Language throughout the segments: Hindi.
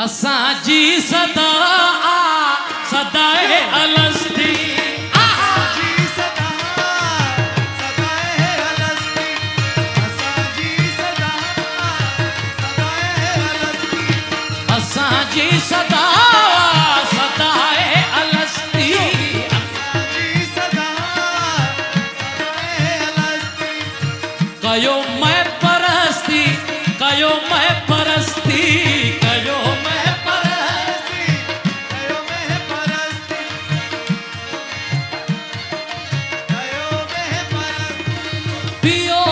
असां जी सदा सदाए अलस्ती जी सदा सदाए अलस्ती कयो मैं परस्ती कयो मैं परस्ती कयो मैं परस्ती कयो मैं परस्ती कयो मैं परस्ती पियो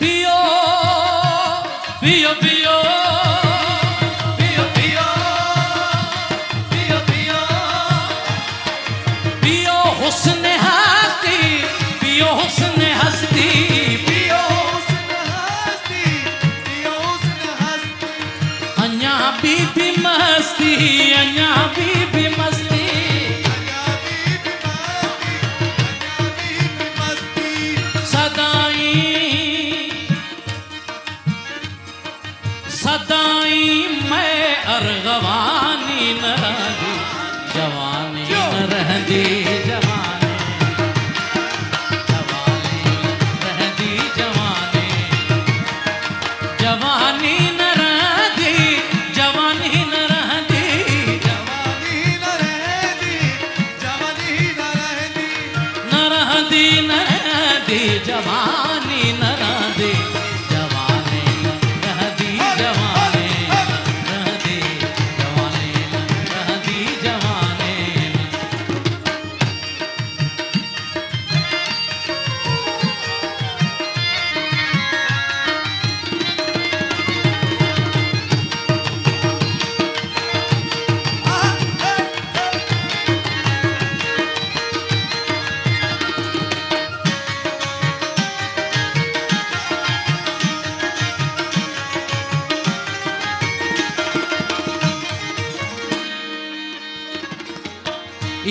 पियो पियो पियो पियो पियो पियो पियो पियो हुस्न हस्ती पियो हुस्न हस्ती पियो हुस्न हस्ती पियो हुस्न हस्ती अन्या भी मस्ती अन्या भी मस्ती सदाई सदाई मैं अर्गवानी न रहदी जवानी न रहदी जवानी जवानी रहदी जवानी जवानी न रहदी जवानी न रहदी जवानी न रहदी जवानी न रहदी न रहदी न रहदी जवानी न रहदी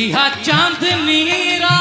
इहा चांदनी रा